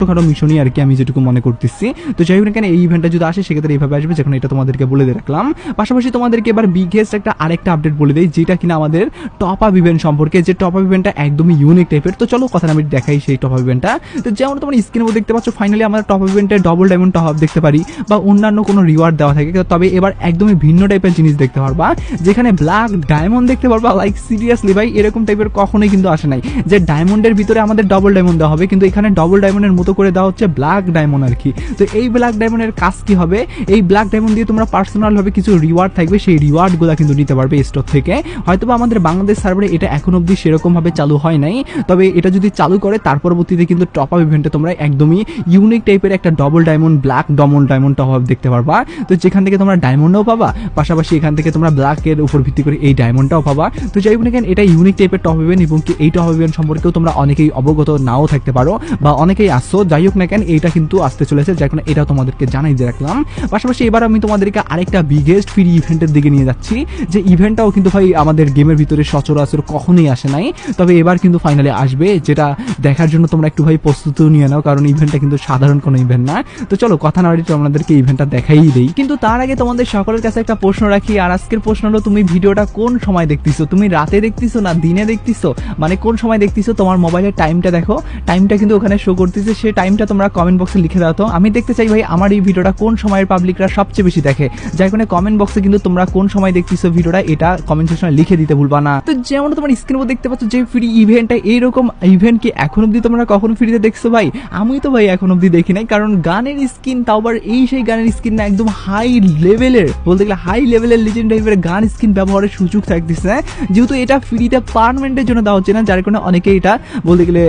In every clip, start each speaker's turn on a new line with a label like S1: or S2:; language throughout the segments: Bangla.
S1: ছোটখাটো মিশনই আর কি আমি যেটুকু মনে করতেছি। তো যাই হোক না কেন এই ইভেন্টটা যদি আসে সেক্ষেত্রে এইভাবে আসবে, যেখানে এটা তোমাদেরকে বলে দিয়ে রাখলাম। পাশাপাশি তোমাদেরকে এবার বিগেস্ট একটা আরেকটা আপডেট বলে দেই, যেটা কিনা আমাদের টপ আপ ইভেন্ট সম্পর্কে, যে টপ আপ ইভেন্টটা একদমই ইউনিক টাইপের। তো চলো কথা আমি দেখাই সেই টপ আপ ইভেন্টটা। তো যেমন তোমরা স্ক্রিনে দেখতে পাচ্ছ ফাইনালি আমরা টপ আপ ইভেন্টে ডবল ডায়মন্ড টপ আপ দেখতে পারি বা অন্যান্য কোনো রিওয়ার্ড দেওয়া থাকে, তবে এবার একদমই ভিন্ন টাইপের জিনিস দেখতে পারবা, যেখানে ব্ল্যাক ডায়মন্ড দেখতে পারবা। লাইক সিরিয়াসলি ভাই এরকম টাইপের কখনোই কিন্তু আসে নাই যে ডায়মন্ডের ভিতরে আমাদের ডবল ডায়মন্ড দেওয়া হবে, কিন্তু এখানে ডবল ডায়মন্ডের মতো করে দেওয়া হচ্ছে ব্ল্যাক ডায়মন্ড আর কি। তো এই ব্ল্যাক ডায়মন্ডের কাজ কি হবে, এই ব্ল্যাক ডায়মন্ড দিয়ে তোমরা পার্সোনাল ভাবে কিছু রিওয়ার্ড থাকবে, সেই রিওয়ার্ড গুলা কিন্তু নিতে পারবে স্টোর থেকে। হয়তোবা আমাদের বাংলাদেশ সার্ভারে এটা এখন অবধি সেরকম ভাবে চালু হয় নাই, তবে এটা যদি চালু করে তার পরবর্তীতে কিন্তু টপ আপ ইভেন্টে তোমরা একদমই ইউনিক টাইপের একটা double diamond black diamond top up দেখতে পারবা। তো যেখান থেকে তোমরা ডায়মন্ডও পাবা, পাশাপাশি এখান থেকে তোমরা ব্ল্যাকের উপর ভিত্তি করে এই ডায়মন্ডটাও পাবা। তো যাই হোক না কেন এটা ইউনিক টাইপের টপ ইভেন্ট, এবং কি এই টপ ইভেন্ট সম্পর্কেও তোমরা অনেকেই অবগত নাও থাকতে পারো বা অনেকেই আসছো। যাই হোক না কেন এইটা কিন্তু আসতে চলেছে, যার কারণে এটা তোমাদেরকে জানাই দিয়ে রাখলাম। পাশাপাশি এবার আমি তোমাদেরকে আরেকটা বিগেস্ট ফ্রি ইভেন্টের দিকে নিয়ে যাচ্ছি, যে ইভেন্টটাও কিন্তু ভাই আমাদের গেমের ভিতরে সচরাচর কখনোই আসে নাই, তবে এবার কিন্তু ফাইনালি আসবে, যেটা দেখার জন্য তোমরা একটু ভাই প্রস্তুতিও নিয়ে নাও, কারণ ইভেন্টটা কিন্তু সাধারণ কোনো ইভেন্ট না। তো চলো কথা না বাড়িয়ে তোমাদেরকে ইভেন্টটা দেখাই দেই, কিন্তু তার আগে তোমাদের সকলের কাছে একটা প্রশ্ন রাখি। আর আজকের প্রশ্ন হলো, তুমি ভিডিওটা কোন সময় দেখতেছো? তুমি রাতে দেখতেছো না দিনে দেখতেছো? মানে কোন সময় দেখতেছো? তোমার মোবাইলের টাইমটা দেখো, টাইমটা কিন্তু ওখানে শো করতেছে, সেই টাইমটা তোমরা কমেন্ট বক্সে লিখে দাও। তো আমি দেখতে চাই ভাই আমার এই ভিডিওটা কোন সময়ের পাবলিকরা সবচেয়ে বেশি দেখে, যার কারণে কমেন্ট বক্সে কিন্তু তোমরা কোন সময় দেখতেছো ভিডিওটা এটা কমেন্ট সেকশনে লিখে দিতে ভুলবা না। তো যেমন তোমার স্ক্রিনে দেখতে পাচ্ছ যে ফ্রি ইভেন্টটা, এইরকম ইভেন্ট কি এখন অবধি তোমরা কখনো ফ্রিতে দেখছো ভাই? আমি তো ভাই এখন অবধি দেখি নাই, কারণ গানের স্কিন, তাও আবার এই সেই গানের স্কিন না, একদম হাই লেভেলের, বলতে গেলে হাই লেভেলের লিজেন্ড টাইপের গান স্কিন ব্যবহারের সুযোগ থাকতেছে, যেহেতু এটা ফ্রিতে পার্মানেন্টের জন্য দেওয়া হচ্ছে না, যার কারণে অনেকে এটা বলতে গেলে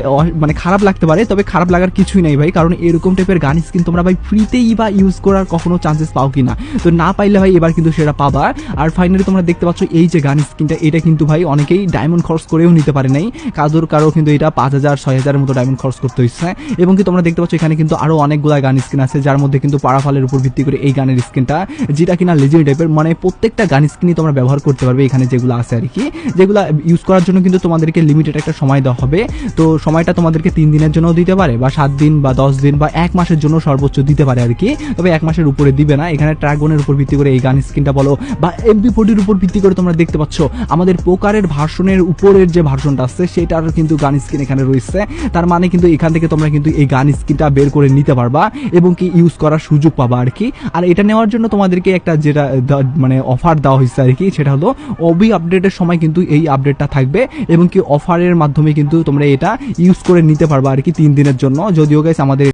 S1: মানে খারাপ লাগতে পারে, তবে খারাপ লাগার কিছুই নাই ভাই, কারণ এরকম টাইপের গান স্কিন তোমরা ভাই ফ্রিতেই বা ইউজ করার কখনো চান্সেস পাও কিনা, তো না পাইলে ভাই এবার কিন্তু সেটা পাবা। আর ফাইনালি তোমরা দেখতে পাচ্ছ এই যে গান স্কিনটা, এটা কিন্তু ভাই অনেকেই ডায়মন্ড খরচ করেও নিতে পারে নাই, কারো কিন্তু এটা 5000 6000 মতো ডায়মন্ড খরচ করতে হচ্ছে। এবং কি তোমরা দেখতে পাচ্ছ এখানে কিন্তু আরো অনেকগুলা গান স্কিন আছে, যার মধ্যে কিন্তু পারাফালের উপর ভিত্তি করে এই গানের স্কিনটা, যেটা কিনা লেজেন্ড টাইপের, মানে প্রত্যেকটা গান স্কিনই তোমরা ব্যবহার করতে পারবে এখানে যেগুলো আছে আর কি। যেগুলো ইউজ করার জন্য কিন্তু তোমাদেরকে লিমিটেড একটা সময় দেওয়া হবে, তো সময়টা তোমাদেরকে 3 দিনের জন্য দিতে পারে, বা 7 দিন বা 10 দিন বা 1 মাসের জন্য সর্বোচ্চ দিতে পারে আর কি, তবে 1 মাসের উপরে দিবে না। এখানে ট্রাগনের উপর ভিত্তি করে এই গান স্কিনটা বলো বা MP40 উপর ভিত্তি করে তোমরা দেখতে পাচ্ছ আমাদের পোকারের ভার্সনের উপরের যে ভার্সনটা আছে সেটার কিন্তু গান স্কিন এখানে রয়েছে, তার মানে কিন্তু এখান থেকে তোমরা কিন্তু এই গান স্কিনটা বের করে নিতে পারবা এবং কি ইউজ করার সুযোগ পাবা আর কি। আর এটা নেওয়ার জন্য তোমাদেরকে একটা যেটা মানে অফার দেওয়া হয়েছে আর কি, সেটা হলো ওবি আপডেটের সময় কিন্তু এই আপডেটটা থাকবে, এবং কি অফারের মাধ্যমে কিন্তু তোমরা এটা ইউজ করে নিতে পারবা আর কি 3 দিনের জন্য। যদিও গাইস আমাদের